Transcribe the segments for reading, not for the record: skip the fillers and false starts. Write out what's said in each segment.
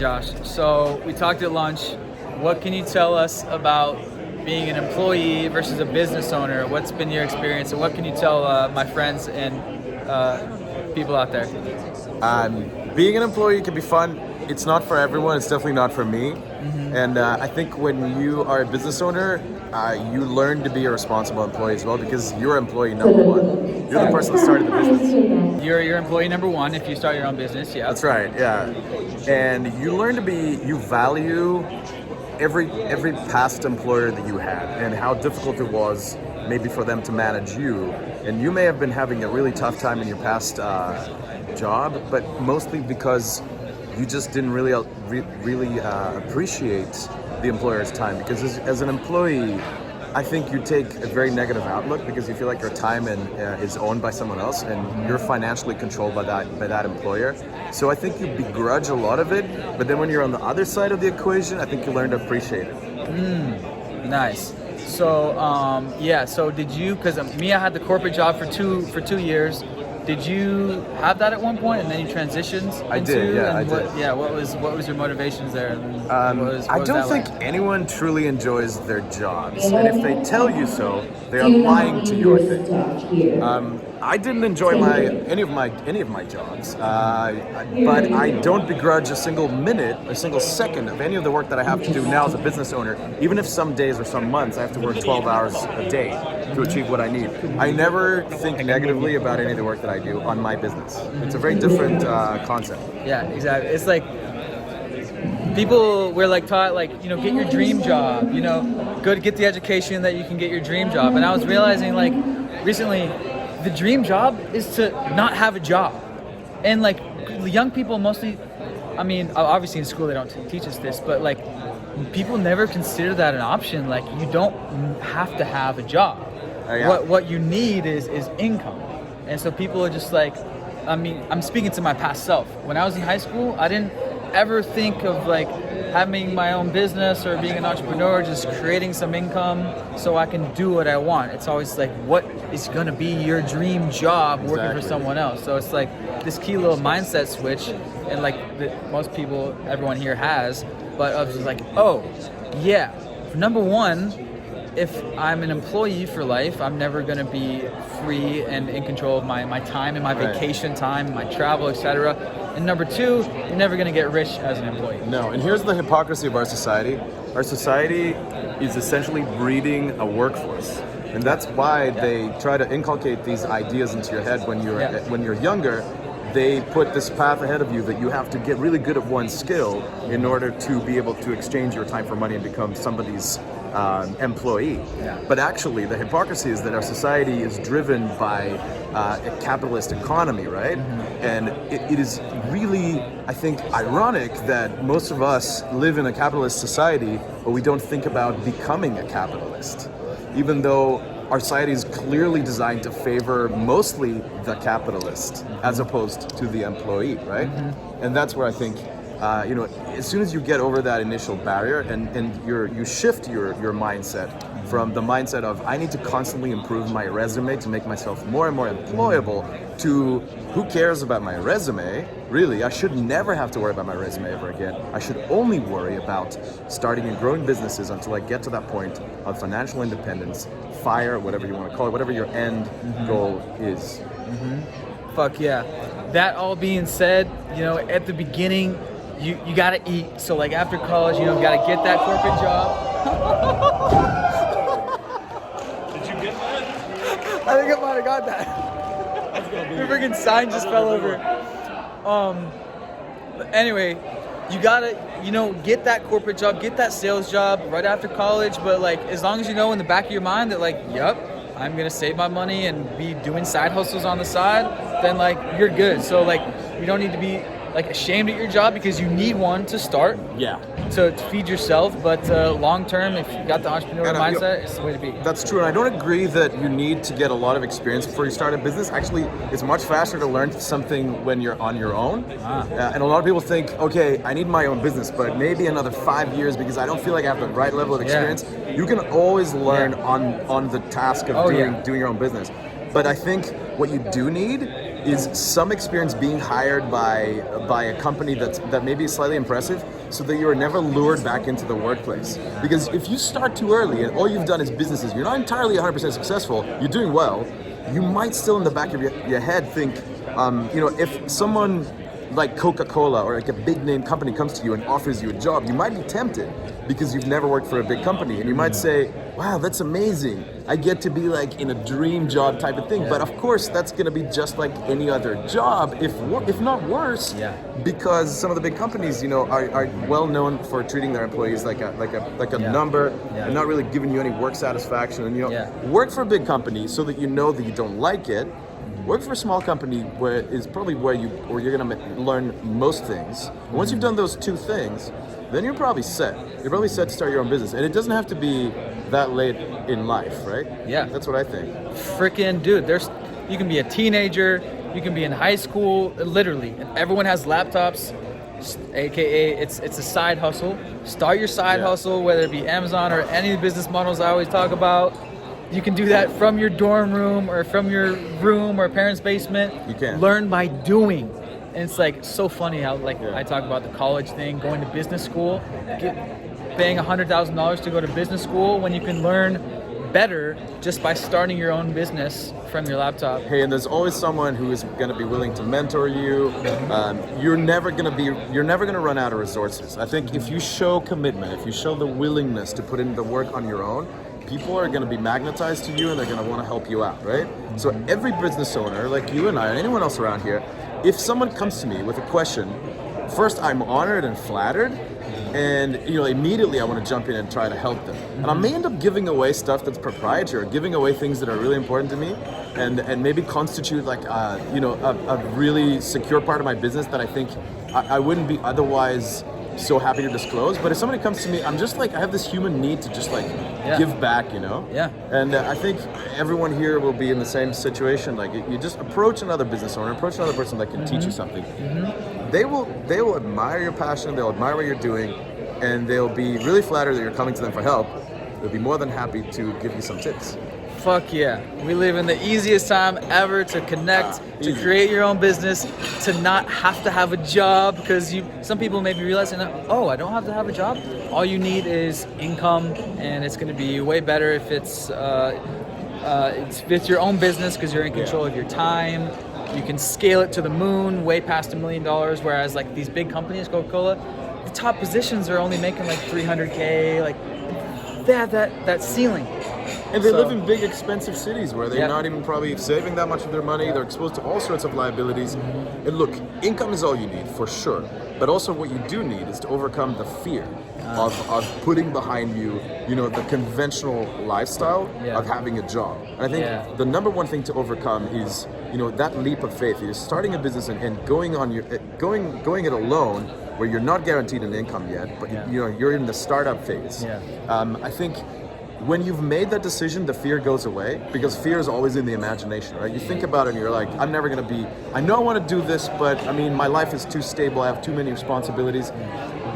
Josh. So we talked at lunch. What can you tell us about being an employee versus a business owner? What's been your experience, and what can you tell my friends and people out there? Being an employee can be fun. It's not for everyone. It's definitely not for me. And I think when you are a business owner, you learn to be a responsible employee as well, because you're employee number one. You're the person that started the business. You're employee number one if you start your own business, yeah. That's right, yeah. And you learn to you value every past employer that you had and how difficult it was maybe for them to manage you. And you may have been having a really tough time in your past job, but mostly because you just didn't really appreciate the employer's time. Because as an employee, I think you take a very negative outlook because you feel like your time is owned by someone else, and you're financially controlled by that employer. So I think you begrudge a lot of it, but then when you're on the other side of the equation, I think you learn to appreciate it. Nice. So so did you? Because me, I had the corporate job for two years. Did you have that at one point, and then you transitioned? I did. Yeah, what was your motivations there? I don't think anyone truly enjoys their jobs, and if they tell you so, they are lying to you, I think. I didn't enjoy any of my jobs, but I don't begrudge a single minute, a single second of any of the work that I have to do now as a business owner. Even if some days or some months I have to work 12 hours a day to achieve what I need. I never think negatively about any of the work that I do on my business. It's a very different concept. Yeah, exactly. It's like people were like taught, like, get your dream job, go to get the education that you can get your dream job. And I was realizing, like, recently, the dream job is to not have a job. And like young people mostly, I mean, obviously in school they don't teach us this, but like people never consider that an option. Like, you don't have to have a job. What you need is income. And so people are just like, I mean, I'm speaking to my past self. When I was in high school, I didn't ever think of like having my own business or being an entrepreneur, just creating some income so I can do what I want. It's always like, what is going to be your dream job working for someone else? So it's like this key little mindset switch, and like most people, everyone here has, but I was just like, oh yeah, number one, if I'm an employee for life, I'm never going to be free and in control of my time and my vacation time, my travel, etc. And number two, you're never going to get rich as an employee. No, and here's the hypocrisy of our society. Our society is essentially breeding a workforce. And that's why they try to inculcate these ideas into your head when you're younger. They put this path ahead of you that you have to get really good at one skill in order to be able to exchange your time for money and become somebody's employee. But actually, the hypocrisy is that our society is driven by a capitalist economy, right? And it is really, I think, ironic that most of us live in a capitalist society, but we don't think about becoming a capitalist, even though our society is clearly designed to favor mostly the capitalist as opposed to the employee, right? And that's where I think, as soon as you get over that initial barrier and you shift your mindset from the mindset of I need to constantly improve my resume to make myself more and more employable to who cares about my resume? Really, I should never have to worry about my resume ever again. I should only worry about starting and growing businesses until I get to that point of financial independence, FIRE, whatever you want to call it, whatever your end goal is. Fuck yeah. That all being said, at the beginning, you gotta eat. So like after college, gotta get that corporate job. Did you get that? I think I might have got that. The freaking sign just fell over. But anyway, you gotta, get that corporate job, get that sales job right after college. But like, as long as you know in the back of your mind that like, yep, I'm gonna save my money and be doing side hustles on the side, then like you're good. So like, you don't need to be like ashamed at your job because you need one to start. To feed yourself, but long term, if you got the entrepreneurial mindset, it's the way to be. That's true, and I don't agree that you need to get a lot of experience before you start a business. Actually, it's much faster to learn something when you're on your own. And a lot of people think, okay, I need my own business, but maybe another 5 years because I don't feel like I have the right level of experience. You can always learn on the task of doing your own business. But I think what you do need is some experience being hired by a company that maybe is slightly impressive, so that you are never lured back into the workplace. Because if you start too early and all you've done is businesses, you're not entirely 100% successful, you're doing well, you might still in the back of your head think, if someone like Coca-Cola or like a big name company comes to you and offers you a job, you might be tempted because you've never worked for a big company, and you might say, wow, that's amazing, I get to be like in a dream job type of thing. But of course that's going to be just like any other job, if not worse, because some of the big companies, are well known for treating their employees like a number, and not really giving you any work satisfaction. And work for a big company so that you know that you don't like it. Work for a small company where you're going to learn most things. And once you've done those two things, then you're probably set. You're probably set to start your own business. And it doesn't have to be that late in life, right? Yeah. That's what I think. Freaking dude, you can be a teenager, you can be in high school, literally. And everyone has laptops, aka it's a side hustle. Start your side hustle, whether it be Amazon or any of the business models I always talk about. You can do that from your dorm room or from your room or parents' basement. You can. Learn by doing. And it's like so funny how I talk about the college thing, going to business school, paying $100,000 to go to business school when you can learn better just by starting your own business from your laptop. Hey, and there's always someone who is going to be willing to mentor you. You're never going to run out of resources. I think if you show commitment, if you show the willingness to put in the work on your own, people are going to be magnetized to you and they're going to want to help you out, right? So every business owner, like you and I, and anyone else around here, if someone comes to me with a question, first I'm honored and flattered, and immediately I want to jump in and try to help them. And I may end up giving away stuff that's proprietary, or giving away things that are really important to me, and maybe constitute like a really secure part of my business that I think I wouldn't be otherwise so happy to disclose. But if somebody comes to me, I'm just like, I have this human need to just like give back, and I think everyone here will be in the same situation. Like you just approach another business owner, approach another person that can teach you something. They will admire your passion, they'll admire what you're doing, and they'll be really flattered that you're coming to them for help. They'll be more than happy to give you some tips. Fuck yeah. We live in the easiest time ever to connect, to create your own business, to not have to have a job, because some people may be realizing that, I don't have to have a job. All you need is income, and it's going to be way better if it's your own business, because you're in control of your time. You can scale it to the moon, way past $1 million, whereas like these big companies, Coca-Cola, the top positions are only making like $300K, like they have that ceiling. And they live in big, expensive cities where they're not even probably saving that much of their money. They're exposed to all sorts of liabilities. And look, income is all you need, for sure. But also what you do need is to overcome the fear of putting behind you, the conventional lifestyle of having a job. And I think the number one thing to overcome is, that leap of faith. You're starting a business and going it alone, where you're not guaranteed an income yet, but you're in the startup phase. I think when you've made that decision, the fear goes away, because fear is always in the imagination, right? You think about it and you're like, I'm never going to be, I know I want to do this, but I mean, my life is too stable, I have too many responsibilities.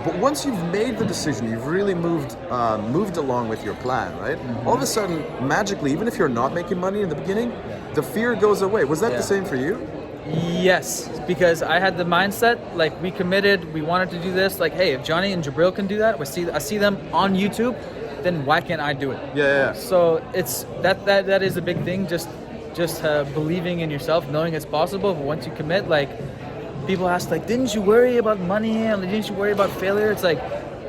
But once you've made the decision, you've really moved along with your plan, right? All of a sudden, magically, even if you're not making money in the beginning, the fear goes away. Was that the same for you? Yes, because I had the mindset, like we committed, we wanted to do this, like, hey, if Johnny and Jabril can do that, I see them on YouTube, then why can't I do it? Yeah. So it's that is a big thing, just believing in yourself, knowing it's possible. But once you commit, like people ask, like, didn't you worry about money? And didn't you worry about failure? It's like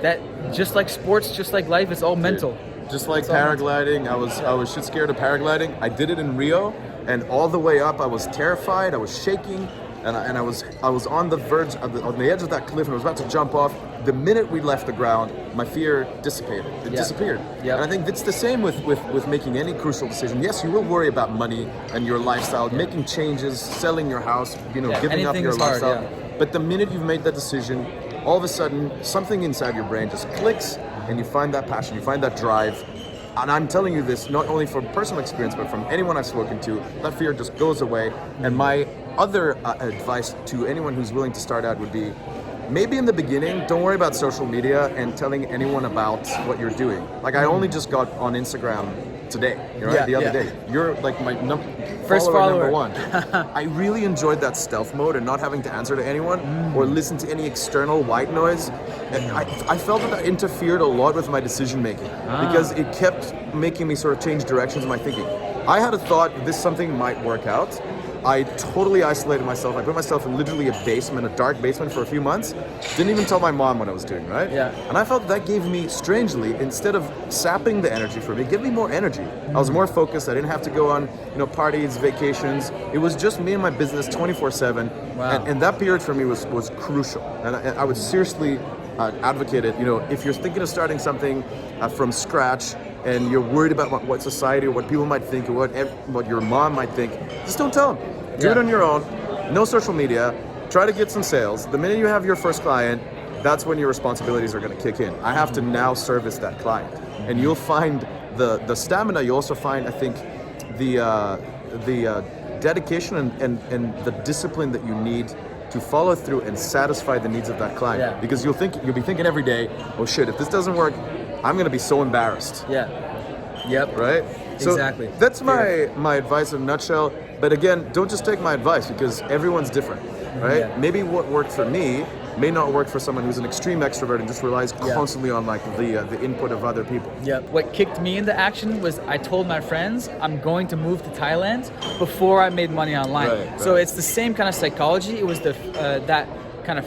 that, just like sports, just like life, it's all mental. Just like paragliding, I was shit scared of paragliding. I did it in Rio, and all the way up, I was terrified. I was shaking, and I was on the verge on the edge of that cliff, and I was about to jump off. The minute we left the ground, my fear dissipated. It disappeared. And I think it's the same with making any crucial decision. Yes, you will worry about money and your lifestyle, making changes, selling your house, giving up your lifestyle. But the minute you've made that decision, all of a sudden, something inside your brain just clicks, and you find that passion, you find that drive. And I'm telling you this not only from personal experience, but from anyone I've spoken to, that fear just goes away. And my other advice to anyone who's willing to start out would be, maybe in the beginning, don't worry about social media and telling anyone about what you're doing. Like I only just got on Instagram today, right? The other day. You're like my First follower follower. number one. I really enjoyed that stealth mode and not having to answer to anyone or listen to any external white noise. And I felt that interfered a lot with my decision making because it kept making me sort of change directions in my thinking. I had a thought this something might work out. I totally isolated myself. I put myself in literally a basement, a dark basement for a few months. Didn't even tell my mom what I was doing, right? Yeah. And I felt that gave me, strangely, instead of sapping the energy from me, it gave me more energy. I was more focused. I didn't have to go on, parties, vacations. It was just me and my business 24/7. Wow. And that period for me was crucial. And I would seriously advocate it. If you're thinking of starting something from scratch and you're worried about what society or what people might think or what your mom might think, just don't tell them. Do it on your own. No social media. Try to get some sales. The minute you have your first client, that's when your responsibilities are going to kick in. I have to now service that client, and you'll find the stamina. You also find, I think, the dedication and the discipline that you need to follow through and satisfy the needs of that client. Yeah. Because you'll be thinking every day, oh shit, if this doesn't work, I'm going to be so embarrassed. Yeah. Yep. Right? So Exactly. that's my advice in a nutshell. But again, don't just take my advice because everyone's different, right? Yeah. Maybe what worked for me may not work for someone who's an extreme extrovert and just relies constantly on like the input of other people. Yep. What kicked me into action was I told my friends I'm going to move to Thailand before I made money online. Right, so right. it's the same kind of psychology. It was that kind of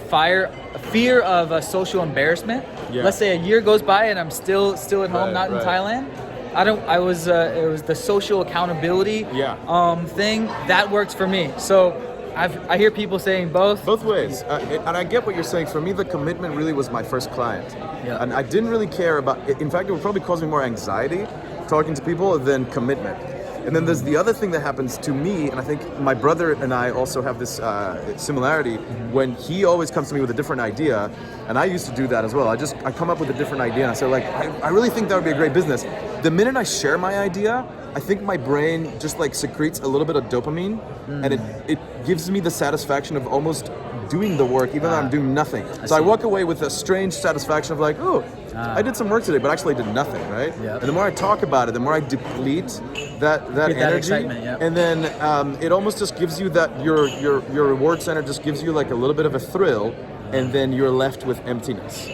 fear of social embarrassment. Yeah. Let's say a year goes by and I'm still at home, not in Thailand. It was the social accountability thing that works for me. So I hear people saying both. Both ways. And I get what you're saying. For me, the commitment really was my first client. Yeah. And I didn't really care about it. In fact, it would probably cause me more anxiety talking to people than commitment. And then there's the other thing that happens to me, and I think my brother and I also have this similarity, when he always comes to me with a different idea, and I used to do that as well. I come up with a different idea, and I say, like, I really think that would be a great business. The minute I share my idea, I think my brain just like secretes a little bit of dopamine, and it gives me the satisfaction of almost doing the work, even though I'm doing nothing. So I walk away with a strange satisfaction of like, oh, I did some work today, but actually I did nothing, right? Yep. And the more I talk about it, the more I deplete that energy, excitement, yep. and then it almost just gives you that your reward center just gives you like a little bit of a thrill, and then you're left with emptiness.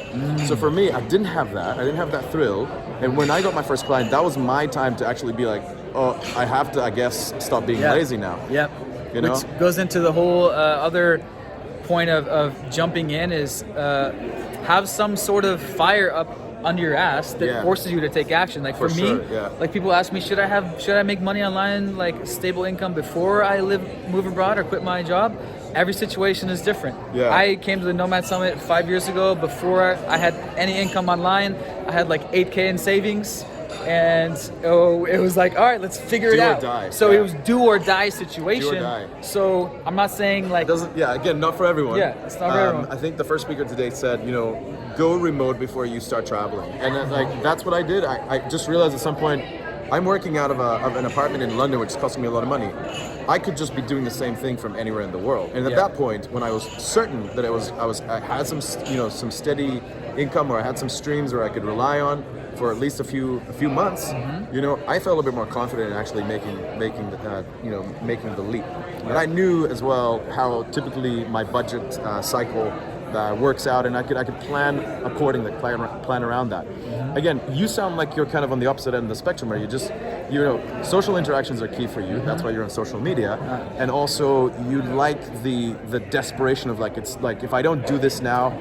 So for me, I didn't have that. I didn't have that thrill. And when I got my first client, that was my time to actually be like, oh, I have to, I guess, stop being lazy now. Yep. You know? Which goes into the whole other point of jumping in is have some sort of fire up under your ass that forces you to take action. Like for me, like people ask me, should I make money online, like stable income before I move abroad or quit my job? Every situation is different. Yeah. I came to the Nomad Summit 5 years ago. Before I had any income online, I had like 8K in savings. And it was like, all right, let's figure it out. Do or die. So it was do or die situation. Do or die. So I'm not saying like again, not for everyone. Yeah, it's not for everyone. I think the first speaker today said, go remote before you start traveling, and that's what I did. I just realized at some point, I'm working out of an apartment in London, which is costing me a lot of money. I could just be doing the same thing from anywhere in the world. And at that point, when I was certain that I had some some steady income, or I had some streams where I could rely on for at least a few months, I felt a bit more confident in actually making the leap. And I knew as well how typically my budget cycle works out, and I could plan accordingly, plan around that. Again, you sound like you're kind of on the opposite end of the spectrum, where you just, social interactions are key for you. That's why you're on social media, and also you like the desperation of like, it's like, if I don't do this now,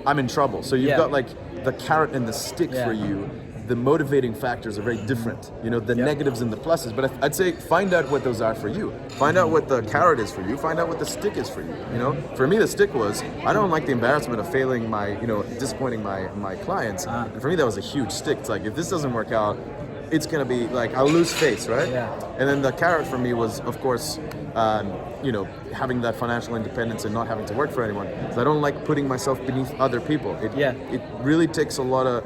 I'm in trouble. So you've got like the carrot and the stick for you. The motivating factors are very different, the negatives and the pluses. But I'd say find out what those are for you. Find out what the carrot is for you. Find out what the stick is for you. For me, the stick was, I don't like the embarrassment of failing disappointing my clients. And for me, that was a huge stick. It's like, if this doesn't work out, it's gonna be like, I'll lose face, right? Yeah. And then the carrot for me was, of course, having that financial independence and not having to work for anyone. So I don't like putting myself beneath other people. It really takes a lot of,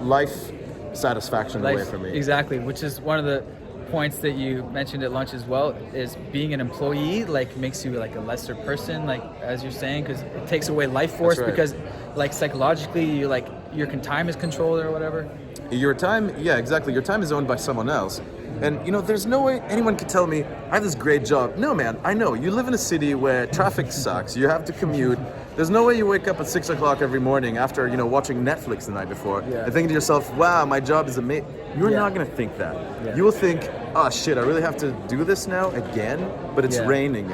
life satisfaction away from me. Exactly, which is one of the points that you mentioned at lunch as well, is being an employee like makes you like a lesser person, like as you're saying, because it takes away life force. Because like psychologically, you like your time is controlled or whatever. Your time, yeah, exactly. Your time is owned by someone else. And there's no way anyone could tell me I have this great job. No, man, I know. You live in a city where traffic sucks. You have to commute. There's no way you wake up at 6 o'clock every morning after, watching Netflix the night before and thinking to yourself, wow, my job is amazing. You're not going to think that. Yeah. You will think, oh shit, I really have to do this now again, but it's raining,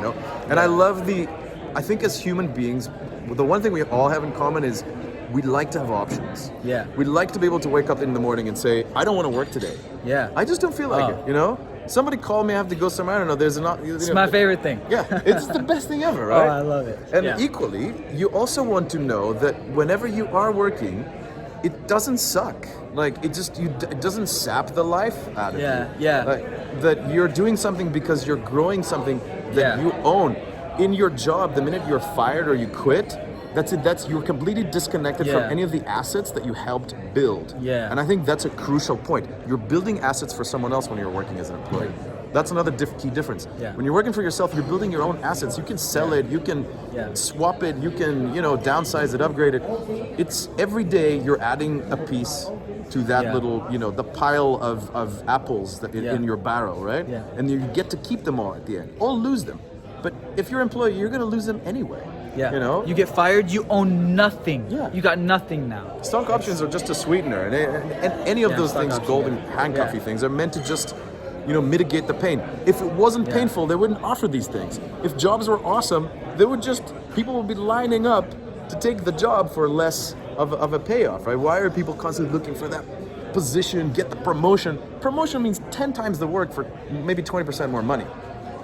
And I think as human beings, the one thing we all have in common is we like to have options. Yeah. We like to be able to wake up in the morning and say, I don't want to work today. Yeah. I just don't feel like it, Somebody called me, I have to go somewhere, I don't know, It's my favorite thing. Yeah, it's the best thing ever, right? Oh, I love it. And equally, you also want to know that whenever you are working, it doesn't suck. Like, it doesn't sap the life out of you. Yeah. Like, that you're doing something because you're growing something that you own. In your job, the minute you're fired or you quit, that's it. You're completely disconnected from any of the assets that you helped build. Yeah. And I think that's a crucial point. You're building assets for someone else when you're working as an employee. That's another key difference. Yeah. When you're working for yourself, you're building your own assets. You can sell it, you can swap it, you can, downsize it, upgrade it. It's every day you're adding a piece to that little, the pile of apples that in your barrel, right? Yeah. And you get to keep them all at the end, or lose them. But if you're an employee, you're going to lose them anyway. Yeah. You get fired, you own nothing. Yeah. You got nothing now. Stock options are just a sweetener, and any of those things, golden handcuffy things, are meant to just, mitigate the pain. If it wasn't painful, they wouldn't offer these things. If jobs were awesome, people would be lining up to take the job for less of a payoff, right? Why are people constantly looking for that position, get the promotion? Promotion means 10 times the work for maybe 20% more money.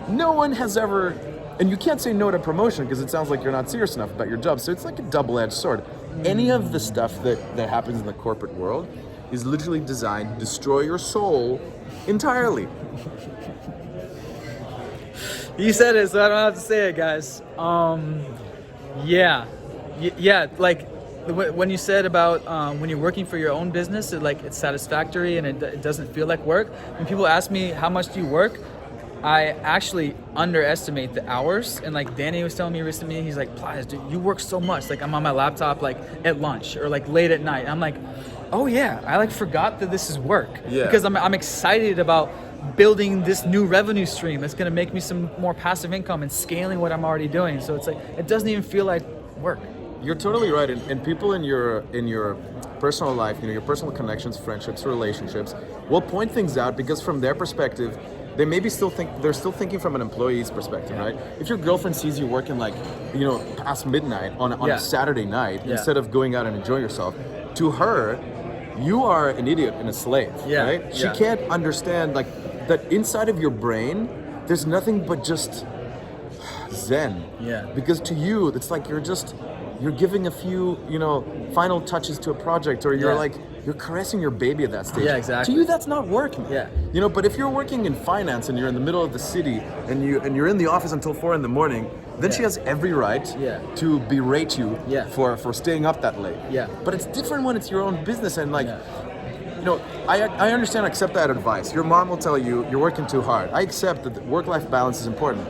No one has ever, and you can't say no to promotion because it sounds like you're not serious enough about your job. So it's like a double-edged sword. Any of the stuff that happens in the corporate world is literally designed to destroy your soul entirely. You said it, so I don't have to say it, guys. Like when you said about when you're working for your own business, it's satisfactory and it doesn't feel like work. When people ask me how much do you work, I actually underestimate the hours. And like Danny was telling me recently, he's like, Plies, dude, you work so much. Like I'm on my laptop like at lunch or like late at night. I'm like, oh yeah, I like forgot that this is work. Yeah. Because I'm excited about building this new revenue stream that's gonna make me some more passive income and scaling what I'm already doing. So it's like, it doesn't even feel like work. You're totally right. And people in your personal life, your personal connections, friendships, relationships, will point things out because from their perspective, they maybe they're still thinking from an employee's perspective, right? If your girlfriend sees you working past midnight on a Saturday night instead of going out and enjoy yourself, to her, you are an idiot and a slave, right? She can't understand that inside of your brain, there's nothing but just zen. Yeah. Because to you, it's like you're giving a few, final touches to a project, or you're caressing your baby at that stage. Yeah, exactly. To you, that's not working. Yeah. But if you're working in finance and you're in the middle of the city and you're in the office until 4 a.m, then she has every right to berate you for staying up that late. Yeah. But it's different when it's your own business and I understand, accept that advice. Your mom will tell you you're working too hard. I accept that work-life balance is important.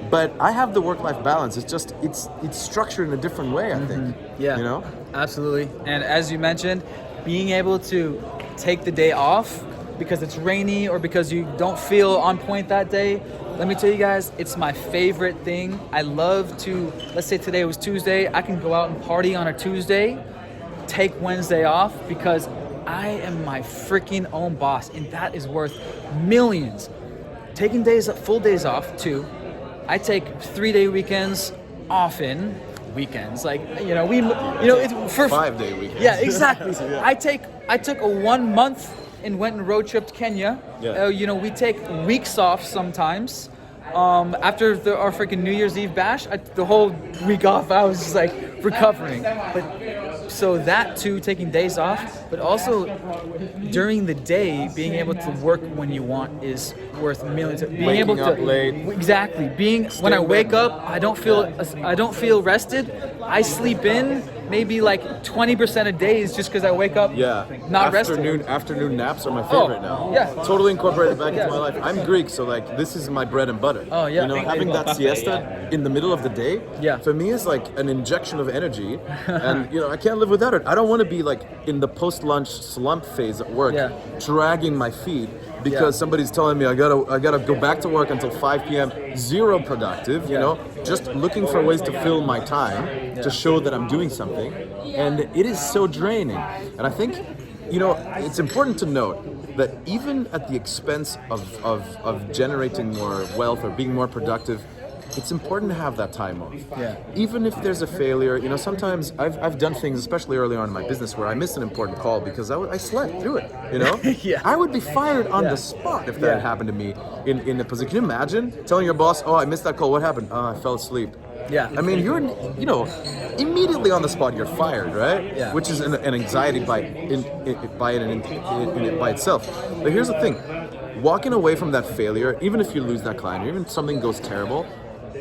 But I have the work-life balance. It's just it's structured in a different way, I think. Yeah. Absolutely. And as you mentioned, being able to take the day off because it's rainy or because you don't feel on point that day, let me tell you guys, it's my favorite thing. I love to, let's say today was Tuesday, I can go out and party on a Tuesday, take Wednesday off because I am my freaking own boss, and that is worth millions. Taking full days off too. I take 3-day weekends often. Weekends, it's for 5-day weekends. Yeah, exactly. I took a 1 month and went and road tripped Kenya. Yeah. We take weeks off sometimes. After our freaking New Year's Eve bash, the whole week off I was just like recovering. But so that too, taking days off, but also during the day, being able to work when you want is worth millions. Being able to up late. Exactly. When I wake up, I don't feel rested. I sleep in maybe like 20% of days just because I wake up not rested. Afternoon naps are my favorite now. Yeah. Totally incorporated back into my life. I'm Greek, so like this is my bread and butter. Oh, yeah. You know, having that siesta in the middle of the day, for me is like an injection of energy, and you know I can't live without it. I don't want to be like in the post-lunch slump phase at work, dragging my feet because somebody's telling me I gotta go back to work until 5 p.m. Zero productive, you know, just looking for ways to fill my time to show that I'm doing something, and it is so draining. And I think, you know, it's important to note that even at the expense of generating more wealth or being more productive, it's important to have that time off. Yeah. Even if there's a failure, you know, sometimes I've done things, especially early on in my business, where I missed an important call because I slept through it, you know? I would be fired on the spot if that had happened to me in a position. Can you imagine telling your boss, oh, I missed that call, what happened? Oh, I fell asleep. Yeah. I mean, you're, you know, immediately on the spot, you're fired, right? Yeah. Which is an anxiety by itself. But here's the thing. Walking away from that failure, even if you lose that client, or even something goes terrible,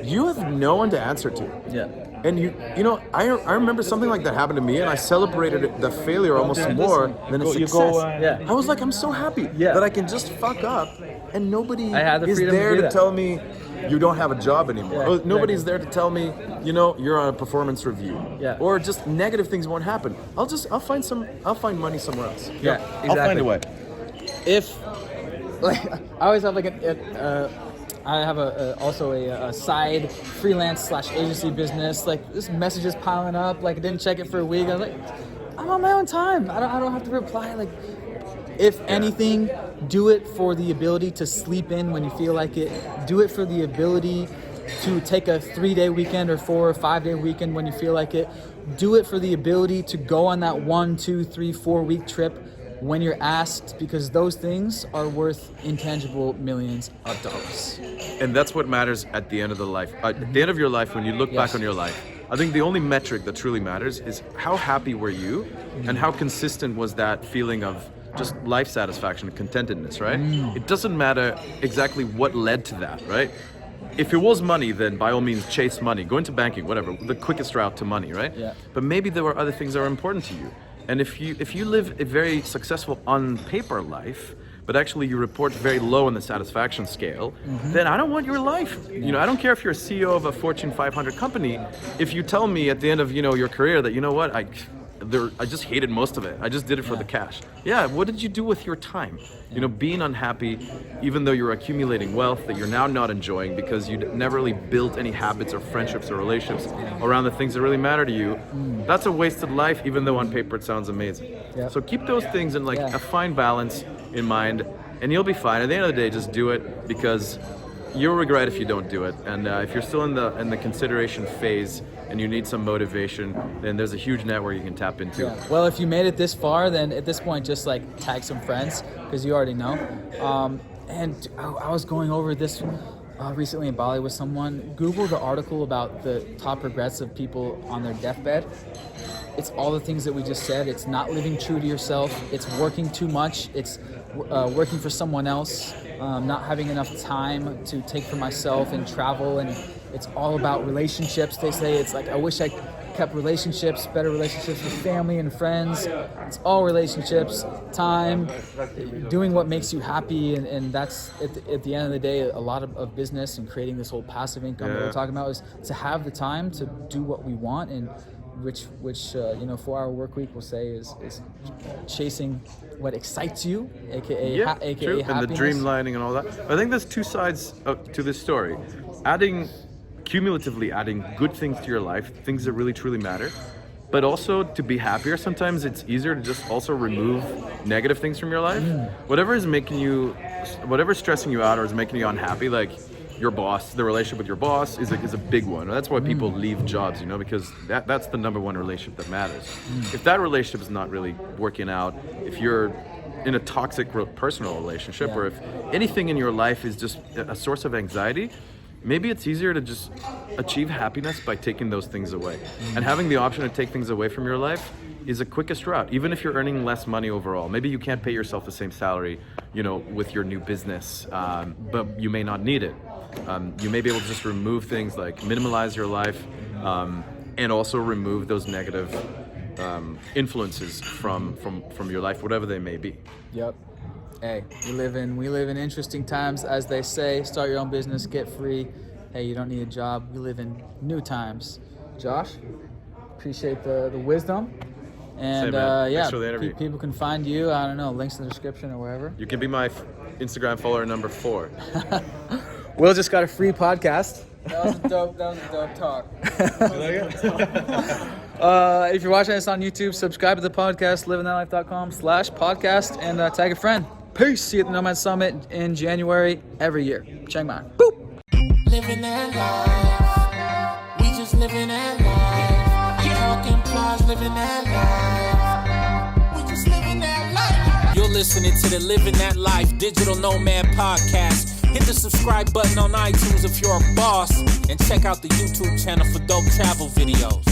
you have no one to answer to. Yeah. And you know, I remember something like that happened to me, and I celebrated the failure almost more than a success. I was like, I'm so happy that I can just fuck up, and nobody is there to tell me you don't have a job anymore. Or nobody's there to tell me, you know, you're on a performance review. Or just negative things won't happen. I'll find money somewhere else. Yeah, exactly. I'll find a way. If, like, I always have like I have also a side freelance / agency business. Like, this message is piling up. Like, I didn't check it for a week. I was like, I'm on my own time. I don't have to reply. Like, if anything, do it for the ability to sleep in when you feel like it. Do it for the ability to take a 3-day weekend or 4 or 5-day weekend when you feel like it. Do it for the ability to go on that 1, 2, 3, 4 week trip when you're asked, because those things are worth intangible millions of dollars. And that's what matters at the end of the life. At the end of your life, when you look back on your life, I think the only metric that truly matters is how happy were you and how consistent was that feeling of just life satisfaction and contentedness, right? It doesn't matter exactly what led to that, right? If it was money, then by all means chase money, go into banking, whatever, the quickest route to money, right? But maybe there were other things that were important to you. And if you live a very successful on paper life, but actually you report very low on the satisfaction scale, then I don't want your life. You know, I don't care if you're a CEO of a Fortune 500 company. If you tell me at the end of, you know, your career that, you know what, I just hated most of it. I just did it for the cash. Yeah, what did you do with your time? You know, being unhappy, even though you're accumulating wealth that you're now not enjoying because you never really built any habits or friendships or relationships around the things that really matter to you, that's a wasted life, even though on paper it sounds amazing. So keep those things in like a fine balance in mind, and you'll be fine. At the end of the day, just do it, because you'll regret if you don't do it. And if you're still in the consideration phase and you need some motivation, then there's a huge network you can tap into. Well, if you made it this far, then at this point, just like tag some friends, because you already know. And I was going over this recently in Bali with someone. Google the article about the top regrets of people on their deathbed. It's all the things that we just said. It's not living true to yourself. It's working too much. It's working for someone else. Not having enough time to take for myself and travel. And it's all about relationships. They say it's like, I wish I kept relationships, better relationships with family and friends. It's all relationships, time, doing what makes you happy. And that's, at the end of the day, a lot of business and creating this whole passive income that we're talking about is to have the time to do what we want, and which 4-hour work week we'll say is chasing what excites you, aka true. happiness. And the dreamlining and all that. I think there's two sides to this story. Cumulatively adding good things to your life, things that really truly matter, but also to be happier. Sometimes it's easier to just also remove negative things from your life. Whatever's stressing you out or is making you unhappy, like your boss, the relationship with your boss is a big one. That's why people leave jobs, you know, because that's the number one relationship that matters. If that relationship is not really working out, if you're in a toxic personal relationship, or if anything in your life is just a source of anxiety, maybe it's easier to just achieve happiness by taking those things away. And having the option to take things away from your life is the quickest route, even if you're earning less money overall. Maybe you can't pay yourself the same salary, you know, with your new business, but you may not need it. You may be able to just remove things, like minimalize your life, and also remove those negative influences from your life, whatever they may be. Yep. Hey, we live in interesting times, as they say. Start your own business, get free. Hey, you don't need a job. We live in new times. Josh, appreciate the wisdom. And Thanks for the interview. people can find you. I don't know, links in the description or wherever. You can be my Instagram follower number 4. Will just got a free podcast. That was a dope talk. If you're watching this on YouTube, subscribe to the podcast, livingthatlife.com/podcast, and tag a friend. Peace. See you at the Nomad Summit in January every year. Chiang Mai. Boop. Living that life. We just living that life. Talking plus living that life. We just living that life. You're listening to the Living That Life Digital Nomad Podcast. Hit the subscribe button on iTunes if you're a boss, and check out the YouTube channel for dope travel videos.